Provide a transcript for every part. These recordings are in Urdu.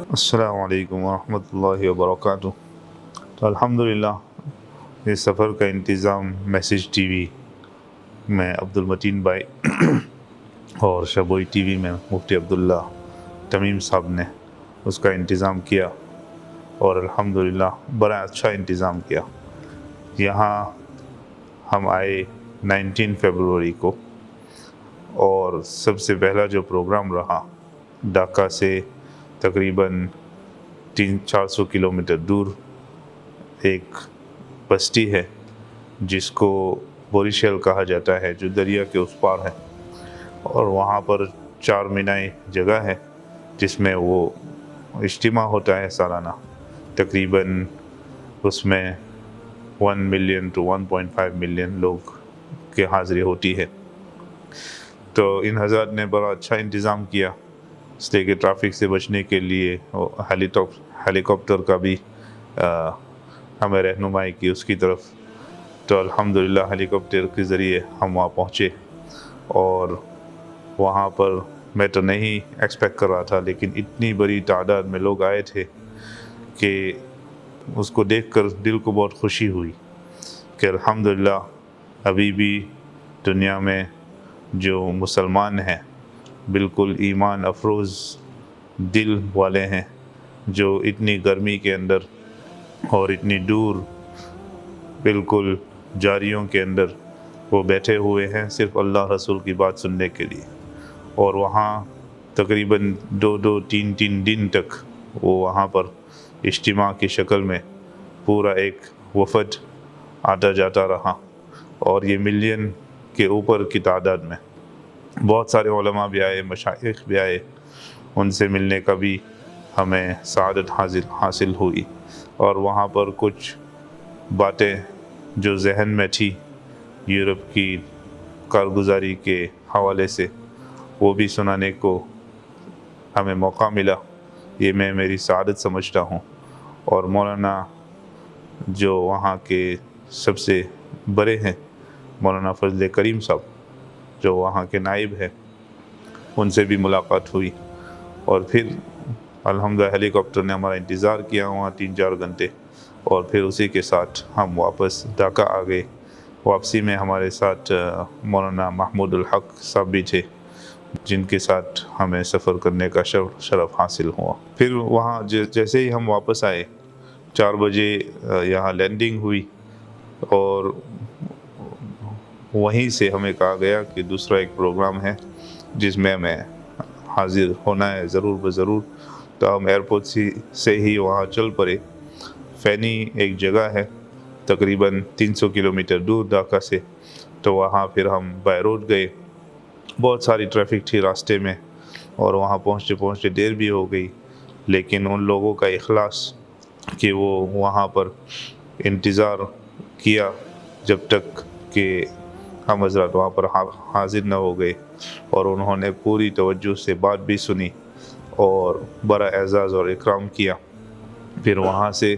السلام علیکم ورحمۃ اللہ وبرکاتہ۔ تو الحمدللہ اس سفر کا انتظام میسیج ٹی وی میں عبد المتین بھائی اور شبوئی ٹی وی میں مفتی عبداللہ تمیم صاحب نے اس کا انتظام کیا، اور الحمدللہ بڑا اچھا انتظام کیا۔ یہاں ہم آئے 19 فروری کو، اور سب سے پہلا جو پروگرام رہا ڈھاکہ سے تقریباً 300-400 کلومیٹر دور ایک بستی ہے جس کو بوریشل کہا جاتا ہے، جو دریا کے اس پار ہے، اور وہاں پر 4 مینائے جگہ ہے جس میں وہ اجتماع ہوتا ہے سالانہ۔ تقریباً اس میں 1 ملین to 1.5 ملین لوگ کی حاضری ہوتی ہے۔ تو ان حضرات نے بڑا اچھا انتظام کیا، اس لیے کہ ٹریفک سے بچنے کے لیے ہیلی کاپٹر کا بھی ہمیں رہنمائی کی اس کی طرف۔ تو الحمدللہ ہیلی کاپٹر کے ذریعے ہم وہاں پہنچے، اور وہاں پر میں تو نہیں ایکسپیکٹ کر رہا تھا، لیکن اتنی بڑی تعداد میں لوگ آئے تھے کہ اس کو دیکھ کر دل کو بہت خوشی ہوئی کہ الحمدللہ ابھی بھی دنیا میں جو مسلمان ہیں، بالکل ایمان افروز دل والے ہیں، جو اتنی گرمی کے اندر اور اتنی دور بالکل جاریوں کے اندر وہ بیٹھے ہوئے ہیں صرف اللہ رسول کی بات سننے کے لیے۔ اور وہاں تقریباً 2-3 دن تک وہ وہاں پر اجتماع کی شکل میں پورا ایک وفد آتا جاتا رہا، اور یہ ملین کے اوپر کی تعداد میں بہت سارے علماء بھی آئے، مشائخ بھی آئے، ان سے ملنے کا بھی ہمیں سعادت حاصل ہوئی، اور وہاں پر کچھ باتیں جو ذہن میں تھی یورپ کی کارگزاری کے حوالے سے، وہ بھی سنانے کو ہمیں موقع ملا۔ یہ میں میری سعادت سمجھتا ہوں۔ اور مولانا جو وہاں کے سب سے بڑے ہیں، مولانا فضل کریم صاحب جو وہاں کے نائب ہیں، ان سے بھی ملاقات ہوئی، اور پھر الحمدللہ ہیلی کاپٹر نے ہمارا انتظار کیا وہاں 3-4 گھنٹے، اور پھر اسی کے ساتھ ہم واپس ڈھاکہ آ گئے۔ واپسی میں ہمارے ساتھ مولانا محمود الحق صاحب بھی تھے، جن کے ساتھ ہمیں سفر کرنے کا شرف حاصل ہوا۔ پھر وہاں جیسے ہی ہم واپس آئے 4 بجے یہاں لینڈنگ ہوئی، اور وہیں سے ہمیں کہا گیا کہ دوسرا ایک پروگرام ہے جس میں ہمیں حاضر ہونا ہے ضرور بضرور۔ تو ہم ایئرپورٹ سے ہی وہاں چل پڑے۔ فینی ایک جگہ ہے تقریباً 300 کلومیٹر دور ڈھاکہ سے، تو وہاں پھر ہم بائی روڈ گئے۔ بہت ساری ٹریفک تھی راستے میں، اور وہاں پہنچتے دیر بھی ہو گئی، لیکن ان لوگوں کا اخلاص کہ وہ وہاں پر انتظار کیا جب تک کہ ہم حضرات وہاں پر حاضر نہ ہو گئے، اور انہوں نے پوری توجہ سے بات بھی سنی اور بڑا اعزاز اور اکرام کیا۔ پھر وہاں سے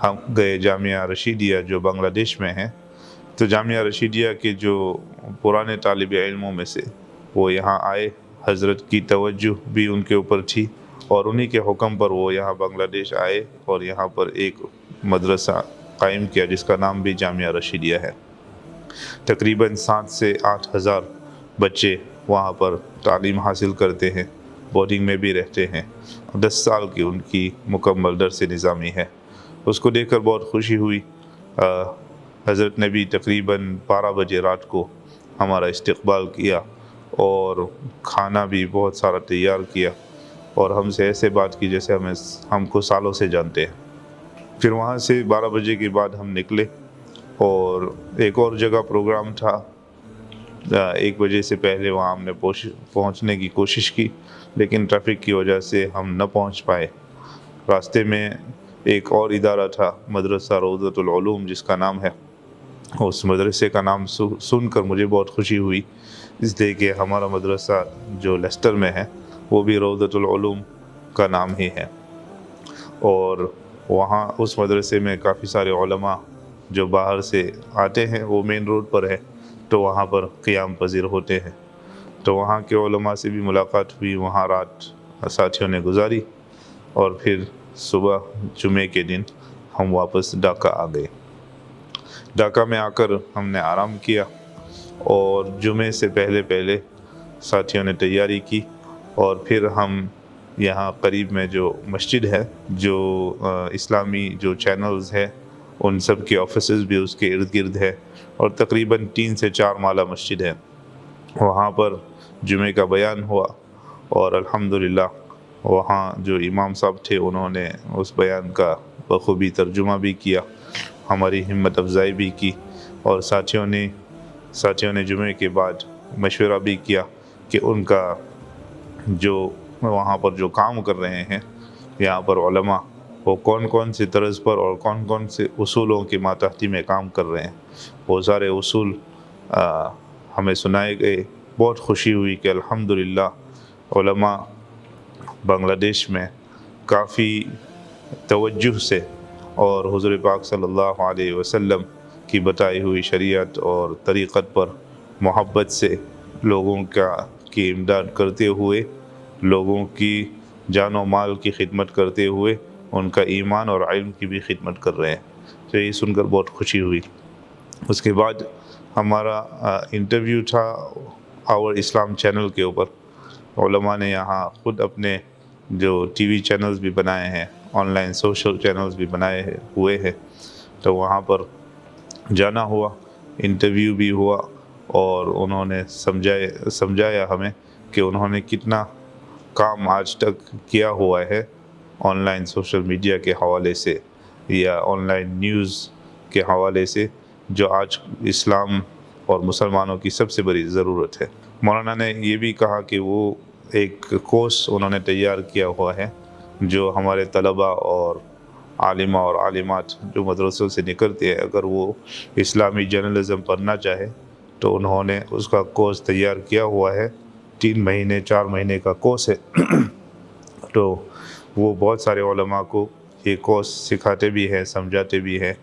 ہم گئے جامعہ رشیدیہ جو بنگلہ دیش میں ہے۔ تو جامعہ رشیدیہ کے جو پرانے طالب علموں میں سے وہ یہاں آئے، حضرت کی توجہ بھی ان کے اوپر تھی، اور انہی کے حکم پر وہ یہاں بنگلہ دیش آئے، اور یہاں پر ایک مدرسہ قائم کیا جس کا نام بھی جامعہ رشیدیہ ہے۔ تقریباً 7 سے 8 ہزار بچے وہاں پر تعلیم حاصل کرتے ہیں، بورڈنگ میں بھی رہتے ہیں۔ 10 سال کی ان کی مکمل درس نظامی ہے۔ اس کو دیکھ کر بہت خوشی ہوئی۔ حضرت نے بھی تقریباً 12 بجے رات کو ہمارا استقبال کیا، اور کھانا بھی بہت سارا تیار کیا، اور ہم سے ایسے بات کی جیسے ہم کو سالوں سے جانتے ہیں۔ پھر وہاں سے 12 بجے کے بعد ہم نکلے، اور ایک اور جگہ پروگرام تھا 1 بجے سے پہلے، وہاں ہم نے پہنچنے کی کوشش کی، لیکن ٹریفک کی وجہ سے ہم نہ پہنچ پائے۔ راستے میں ایک اور ادارہ تھا مدرسہ روضۃ العلوم جس کا نام ہے۔ اس مدرسے کا نام سن کر مجھے بہت خوشی ہوئی، اس لیے کہ ہمارا مدرسہ جو لیسٹر میں ہے وہ بھی روضۃ العلوم کا نام ہی ہے، اور وہاں اس مدرسے میں کافی سارے علماء جو باہر سے آتے ہیں، وہ مین روڈ پر ہے، تو وہاں پر قیام پذیر ہوتے ہیں۔ تو وہاں کے علماء سے بھی ملاقات ہوئی، وہاں رات ساتھیوں نے گزاری اور پھر صبح جمعے کے دن ہم واپس ڈھاکہ آ گئے۔ ڈھاکہ میں آ کر ہم نے آرام کیا اور جمعے سے پہلے ساتھیوں نے تیاری کی، اور پھر ہم یہاں قریب میں جو مسجد ہے، جو اسلامی جو چینلز ہے ان سب کے آفیسز بھی اس کے ارد گرد ہے، اور تقریباً 3 سے 4 مالہ مسجد ہے، وہاں پر جمعے کا بیان ہوا، اور الحمدللہ وہاں جو امام صاحب تھے انہوں نے اس بیان کا بخوبی ترجمہ بھی کیا، ہماری ہمت افزائی بھی کی، اور ساتھیوں نے جمعے کے بعد مشورہ بھی کیا کہ ان کا جو وہاں پر جو کام کر رہے ہیں یہاں پر علماء، وہ کون سی طرز پر اور کون سے اصولوں کے ماتحتی میں کام کر رہے ہیں، وہ سارے اصول ہمیں سنائے گئے۔ بہت خوشی ہوئی کہ الحمدللہ علماء بنگلہ دیش میں کافی توجہ سے اور حضور پاک صلی اللہ علیہ وسلم کی بتائی ہوئی شریعت اور طریقت پر محبت سے لوگوں کی امداد کرتے ہوئے، لوگوں کی جان و مال کی خدمت کرتے ہوئے ان کا ایمان اور علم کی بھی خدمت کر رہے ہیں، تو یہ سن کر بہت خوشی ہوئی۔ اس کے بعد ہمارا انٹرویو تھا آور اسلام چینل کے اوپر۔ علماء نے یہاں خود اپنے جو ٹی وی چینلز بھی بنائے ہیں، آن لائن سوشل چینلز بھی بنائے ہوئے ہیں، تو وہاں پر جانا ہوا، انٹرویو بھی ہوا، اور انہوں نے سمجھایا ہمیں کہ انہوں نے کتنا کام آج تک کیا ہوا ہے آن لائن سوشل میڈیا کے حوالے سے یا آن لائن نیوز کے حوالے سے، جو آج اسلام اور مسلمانوں کی سب سے بڑی ضرورت ہے۔ مولانا نے یہ بھی کہا کہ وہ ایک کورس انہوں نے تیار کیا ہوا ہے جو ہمارے طلباء اور عالمہ اور عالمات جو مدرسوں سے نکلتے ہیں، اگر وہ اسلامی جرنلزم پڑھنا چاہے تو انہوں نے اس کا کورس تیار کیا ہوا ہے، 3 مہینے 4 مہینے کا کورس ہے۔ تو وہ بہت سارے علماء کو یہ کورس سکھاتے بھی ہیں، سمجھاتے بھی ہیں،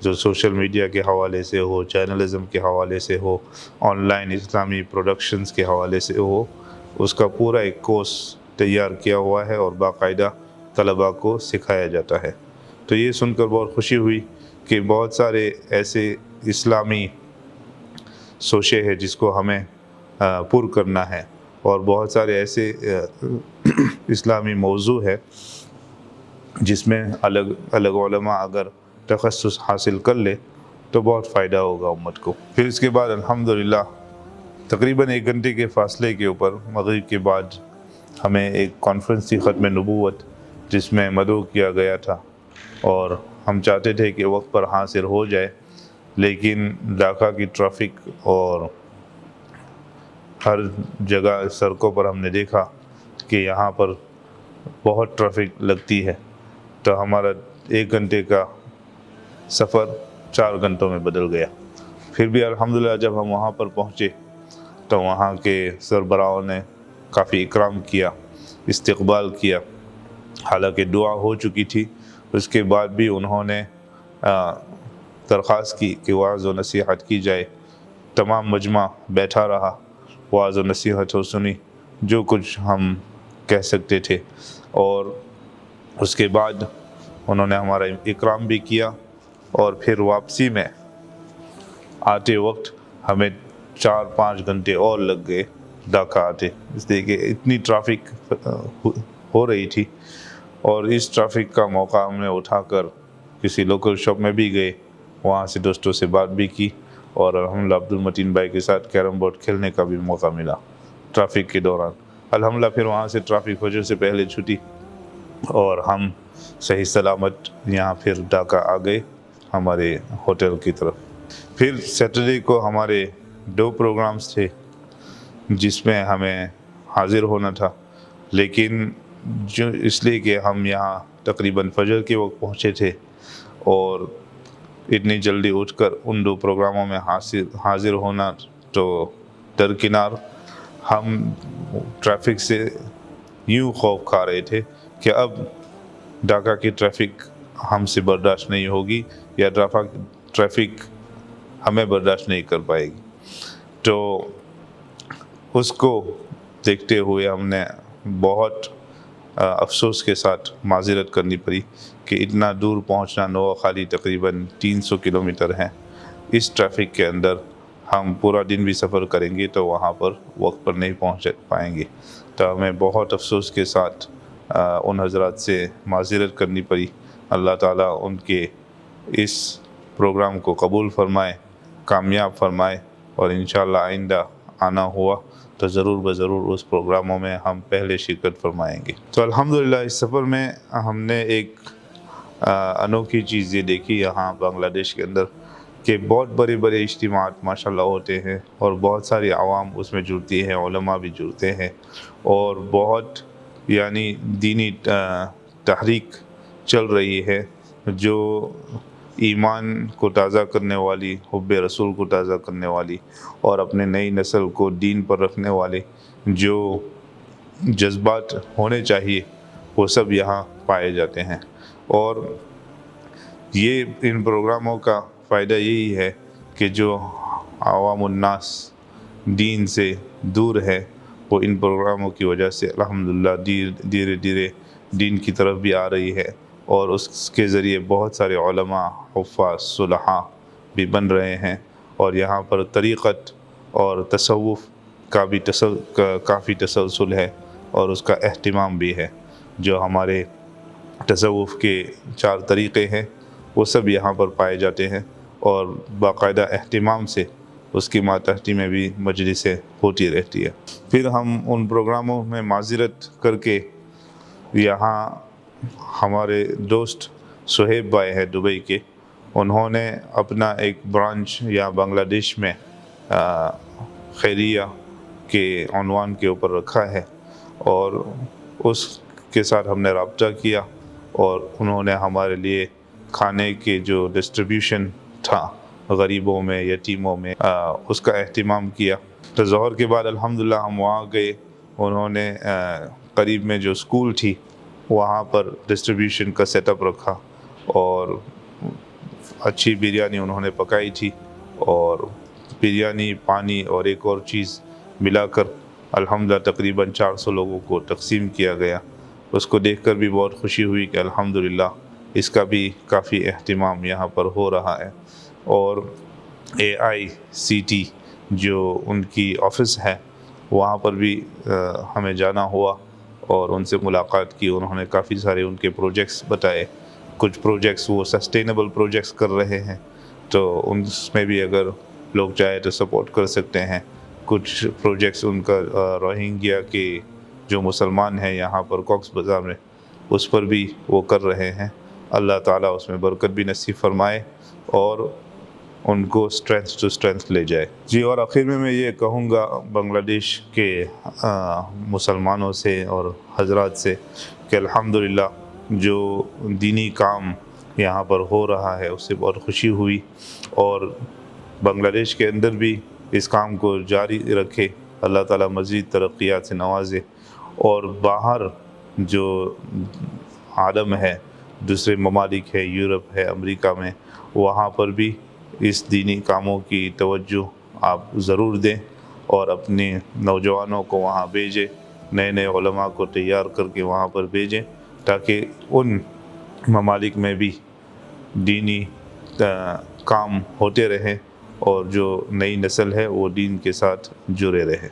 جو سوشل میڈیا کے حوالے سے ہو، جرنلزم کے حوالے سے ہو، آن لائن اسلامی پروڈکشنز کے حوالے سے ہو، اس کا پورا ایک کورس تیار کیا ہوا ہے اور باقاعدہ طلباء کو سکھایا جاتا ہے۔ تو یہ سن کر بہت خوشی ہوئی کہ بہت سارے ایسے اسلامی سوچے ہیں جس کو ہمیں پر کرنا ہے، اور بہت سارے ایسے اسلامی موضوع ہے جس میں الگ الگ علماء اگر تخصص حاصل کر لے تو بہت فائدہ ہوگا امت کو۔ پھر اس کے بعد الحمدللہ تقریباً 1 گھنٹے کے فاصلے کے اوپر مغرب کے بعد ہمیں ایک کانفرنس تھی ختم نبوت، جس میں مدعو کیا گیا تھا، اور ہم چاہتے تھے کہ وقت پر حاضر ہو جائے، لیکن ڈھاکہ کی ٹریفک اور ہر جگہ سڑکوں پر ہم نے دیکھا کہ یہاں پر بہت ٹریفک لگتی ہے، تو ہمارا 1 گھنٹے کا سفر 4 گھنٹوں میں بدل گیا۔ پھر بھی الحمدللہ جب ہم وہاں پر پہنچے تو وہاں کے سربراہوں نے کافی اکرام کیا، استقبال کیا، حالانکہ دعا ہو چکی تھی، اس کے بعد بھی انہوں نے درخواست کی کہ وعظ و نصیحت کی جائے۔ تمام مجمع بیٹھا رہا، وعظ و نصیحت ہو سنی، جو کچھ ہم کہہ سکتے تھے، اور اس کے بعد انہوں نے ہمارا اکرام بھی کیا، اور پھر واپسی میں آتے وقت ہمیں 4-5 گھنٹے اور لگ گئے ڈھاکہ آتے، اس لیے کہ اتنی ٹریفک ہو رہی تھی، اور اس ٹریفک کا موقع ہم نے اٹھا کر کسی لوکل شاپ میں بھی گئے، وہاں سے دوستوں سے بات بھی کی، اور الحمدللہ عبد المتین بھائی کے ساتھ کیرم بورڈ کھیلنے کا بھی موقع ملا ٹریفک کے دوران۔ الحمدللہ پھر وہاں سے ٹریفک فجر سے پہلے چھٹی، اور ہم صحیح سلامت یہاں پھر ڈھاکہ آ گئے ہمارے ہوٹل کی طرف۔ پھر سیٹرڈے کو ہمارے 2 پروگرامز تھے جس میں ہمیں حاضر ہونا تھا، لیکن جو اس لیے کہ ہم یہاں تقریباً فجر کے وقت پہنچے تھے، اور اتنی جلدی اٹھ کر ان 2 پروگراموں میں حاضر ہونا تو درکنار، ہم ٹریفک سے یوں خوف کھا رہے تھے کہ اب ڈھاکہ کی ٹریفک ہم سے برداشت نہیں ہوگی، یا ٹریفک ہمیں برداشت نہیں کر پائے گی۔ تو اس کو دیکھتے ہوئے ہم نے بہت افسوس کے ساتھ معذرت کرنی پڑی کہ اتنا دور پہنچنا نوخالی تقریباً 300 کلومیٹر ہے. اس ٹریفک کے اندر ہم پورا دن بھی سفر کریں گے تو وہاں پر وقت پر نہیں پہنچ پائیں گے. تو ہمیں بہت افسوس کے ساتھ ان حضرات سے معذرت کرنی پڑی. اللہ تعالیٰ ان کے اس پروگرام کو قبول فرمائے، کامیاب فرمائے، اور انشاءاللہ آئندہ آنا ہوا تو ضرور اس پروگراموں میں ہم پہلے شرکت فرمائیں گے. تو الحمدللہ اس سفر میں ہم نے ایک انوکھی چیز یہ دیکھی یہاں بنگلہ دیش کے اندر کہ بہت بڑے اجتماعات ماشاءاللہ ہوتے ہیں اور بہت ساری عوام اس میں جڑتی ہیں، علماء بھی جڑتے ہیں، اور بہت یعنی دینی تحریک چل رہی ہے جو ایمان کو تازہ کرنے والی، حب رسول کو تازہ کرنے والی، اور اپنے نئی نسل کو دین پر رکھنے والے جو جذبات ہونے چاہیے وہ سب یہاں پائے جاتے ہیں. اور یہ ان پروگراموں کا فائدہ یہی ہے کہ جو عوام الناس دین سے دور ہے وہ ان پروگراموں کی وجہ سے الحمدللہ دھیرے دھیرے دین کی طرف بھی آ رہی ہے، اور اس کے ذریعے بہت سارے علماء، حفاظ، صلحاء بھی بن رہے ہیں. اور یہاں پر طریقت اور تصوف کا بھی کافی تسلسل ہے اور اس کا اہتمام بھی ہے. جو ہمارے تصوف کے 4 طریقے ہیں وہ سب یہاں پر پائے جاتے ہیں، اور باقاعدہ اہتمام سے اس کی ماتحتی میں بھی مجلسیں ہوتی رہتی ہے. پھر ہم ان پروگراموں میں معذرت کر کے یہاں ہمارے دوست صہیب بھائی ہیں دبئی کے، انہوں نے اپنا ایک برانچ یا بنگلہ دیش میں خیریہ کے عنوان کے اوپر رکھا ہے، اور اس کے ساتھ ہم نے رابطہ کیا، اور انہوں نے ہمارے لیے کھانے کے جو ڈسٹریبیوشن تھا غریبوں میں، یتیموں میں، اس کا اہتمام کیا. تو ظہر کے بعد الحمدللہ ہم وہاں گئے. انہوں نے قریب میں جو اسکول تھی وہاں پر ڈسٹریبیوشن کا سیٹ اپ رکھا، اور اچھی بریانی انہوں نے پکائی تھی، اور بریانی، پانی اور ایک اور چیز ملا کر الحمدللہ تقریباً 400 لوگوں کو تقسیم کیا گیا. اس کو دیکھ کر بھی بہت خوشی ہوئی کہ الحمدللہ اس کا بھی کافی اہتمام یہاں پر ہو رہا ہے. اور AICT جو ان کی آفس ہے وہاں پر بھی ہمیں جانا ہوا اور ان سے ملاقات کی. انہوں نے کافی سارے ان کے پروجیکٹس بتائے. کچھ پروجیکٹس وہ سسٹینیبل پروجیکٹس کر رہے ہیں، تو ان میں بھی اگر لوگ چاہے تو سپورٹ کر سکتے ہیں. کچھ پروجیکٹس ان کا روہنگیا کے جو مسلمان ہیں یہاں پر کوکس بازار میں، اس پر بھی وہ کر رہے ہیں. اللہ تعالیٰ اس میں برکت بھی نصیب فرمائے اور ان کو اسٹرینتھ ٹو اسٹرینتھ لے جائے. جی، اور آخر میں یہ کہوں گا بنگلہ دیش کے مسلمانوں سے اور حضرات سے کہ الحمدللہ جو دینی کام یہاں پر ہو رہا ہے اس سے بہت خوشی ہوئی، اور بنگلہ دیش کے اندر بھی اس کام کو جاری رکھے. اللہ تعالیٰ مزید ترقیات سے نوازے، اور باہر جو عالم ہے، دوسرے ممالک ہے، یورپ ہے، امریکہ میں، وہاں پر بھی اس دینی کاموں کی توجہ آپ ضرور دیں، اور اپنے نوجوانوں کو وہاں بھیجیں، نئے علماء کو تیار کر کے وہاں پر بھیجیں، تاکہ ان ممالک میں بھی دینی کام ہوتے رہیں اور جو نئی نسل ہے وہ دین کے ساتھ جڑے رہے.